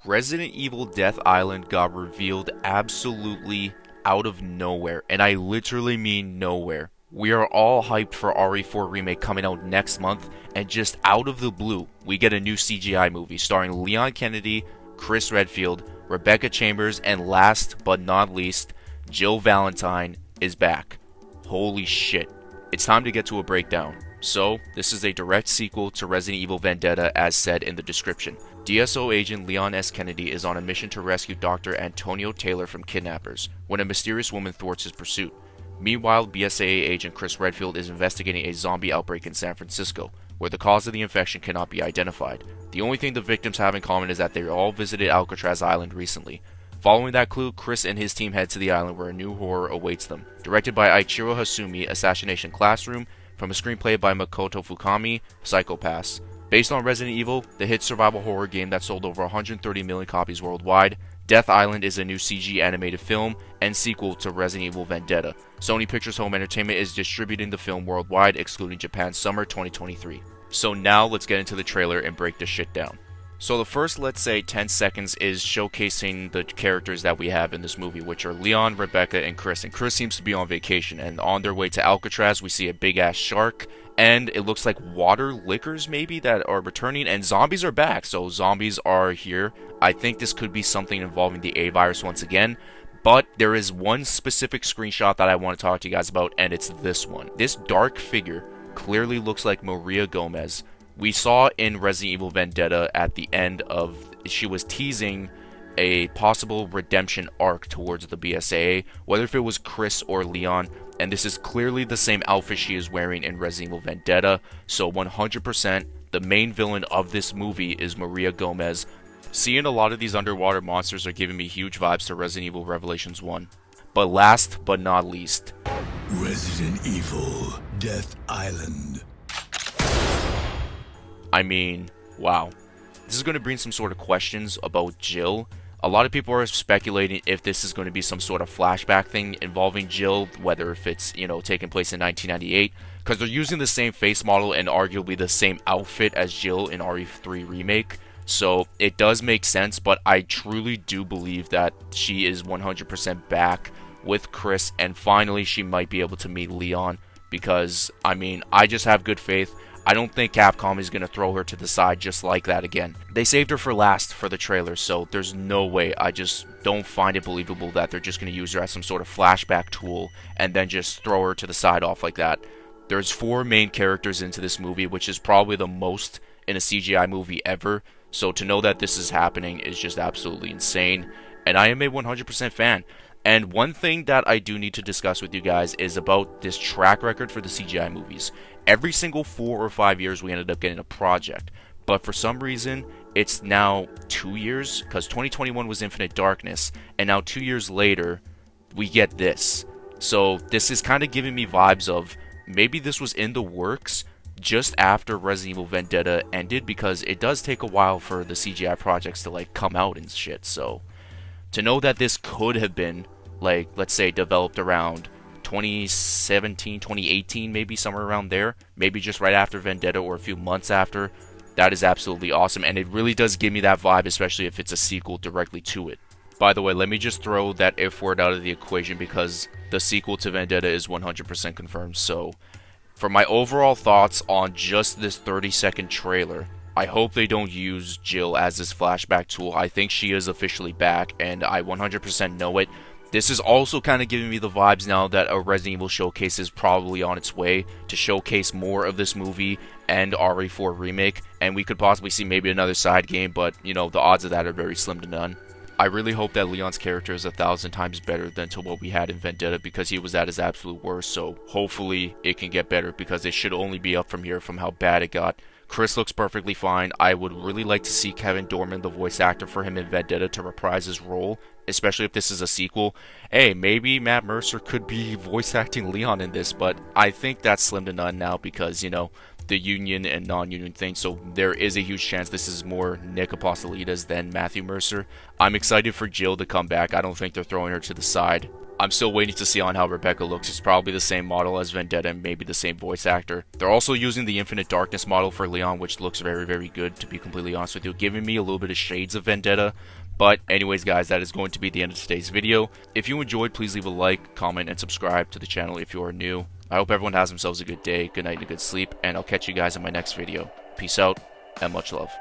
Resident Evil Death Island got revealed absolutely out of nowhere, and I literally mean nowhere. We are all hyped for RE4 Remake coming out next month, and just out of the blue, we get a new CGI movie starring Leon Kennedy, Chris Redfield, Rebecca Chambers, and last but not least, Jill Valentine is back. Holy shit. It's time to get to a breakdown. So, this is a direct sequel to Resident Evil Vendetta as said in the description. DSO agent Leon S. Kennedy is on a mission to rescue Dr. Antonio Taylor from kidnappers, when a mysterious woman thwarts his pursuit. Meanwhile, BSAA agent Chris Redfield is investigating a zombie outbreak in San Francisco, where the cause of the infection cannot be identified. The only thing the victims have in common is that they all visited Alcatraz Island recently. Following that clue, Chris and his team head to the island where a new horror awaits them. Directed by Eiichiro Hasumi, Assassination Classroom, from a screenplay by Makoto Fukami, Psycho-Pass. Based on Resident Evil, the hit survival horror game that sold over 130 million copies worldwide, Death Island is a new CG animated film and sequel to Resident Evil Vendetta. Sony Pictures Home Entertainment is distributing the film worldwide, excluding Japan summer 2023. So now let's get into the trailer and break this shit down. So the first, let's say, 10 seconds is showcasing the characters that we have in this movie, which are Leon, Rebecca, and Chris. And Chris seems to be on vacation, and on their way to Alcatraz, we see a big-ass shark, and it looks like water lickers, maybe, that are returning, and zombies are back, so zombies are here. I think this could be something involving the A virus once again, but there is one specific screenshot that I want to talk to you guys about, and it's this one. This dark figure clearly looks like Maria Gomez. We saw in Resident Evil Vendetta at the end of, she was teasing a possible redemption arc towards the BSAA, whether if it was Chris or Leon, and this is clearly the same outfit she is wearing in Resident Evil Vendetta, so 100% the main villain of this movie is Maria Gomez. Seeing a lot of these underwater monsters are giving me huge vibes to Resident Evil Revelations 1. But last but not least, Resident Evil Death Island. I mean, wow. This is going to bring some sort of questions about Jill. A lot of people are speculating if this is going to be some sort of flashback thing involving Jill, whether if it's, taking place in 1998, because they're using the same face model and arguably the same outfit as Jill in RE3 Remake. So it does make sense, but I truly do believe that she is 100% back with Chris, and finally she might be able to meet Leon, because, I mean, I just have good faith. I don't think Capcom is going to throw her to the side just like that again. They saved her for last for the trailer, so there's no way. I just don't find it believable that they're just going to use her as some sort of flashback tool and then just throw her to the side off like that. There's 4 main characters into this movie, which is probably the most in a CGI movie ever, so to know that this is happening is just absolutely insane, and I am a 100% fan. And one thing that I do need to discuss with you guys is about this track record for the CGI movies. Every single 4 or 5 years we ended up getting a project, but for some reason it's now 2 years, because 2021 was Infinite Darkness, and now 2 years later we get this. So this is kind of giving me vibes of maybe this was in the works just after Resident Evil Vendetta ended, because it does take a while for the CGI projects to come out and shit. So to know that this could have been, let's say, developed around 2017, 2018, maybe somewhere around there, maybe just right after Vendetta or a few months after, that is absolutely awesome, and it really does give me that vibe, especially if it's a sequel directly to it. By the way, let me just throw that if word out of the equation, because the sequel to Vendetta is 100% confirmed. So for my overall thoughts on just this 30-second trailer, I hope they don't use Jill as this flashback tool. I think she is officially back, and I 100% know it. This is also kind of giving me the vibes now that a Resident Evil showcase is probably on its way to showcase more of this movie and RE4 Remake, and we could possibly see maybe another side game, but, the odds of that are very slim to none. I really hope that Leon's character is 1,000 times better than to what we had in Vendetta, because he was at his absolute worst, so hopefully it can get better, because it should only be up from here from how bad it got. Chris looks perfectly fine. I would really like to see Kevin Dorman, the voice actor for him in Vendetta, to reprise his role, especially if this is a sequel. Hey, maybe Matt Mercer could be voice acting Leon in this, but I think that's slim to none now because, the union and non-union thing, so there is a huge chance this is more Nick Apostolides than Matthew Mercer. I'm excited for Jill to come back. I don't think they're throwing her to the side. I'm still waiting to see on how Rebecca looks. It's probably the same model as Vendetta and maybe the same voice actor. They're also using the Infinite Darkness model for Leon, which looks very, very good, to be completely honest with you, giving me a little bit of shades of Vendetta. But anyways, guys, that is going to be the end of today's video. If you enjoyed, please leave a like, comment, and subscribe to the channel if you are new. I hope everyone has themselves a good day, good night, and a good sleep, and I'll catch you guys in my next video. Peace out, and much love.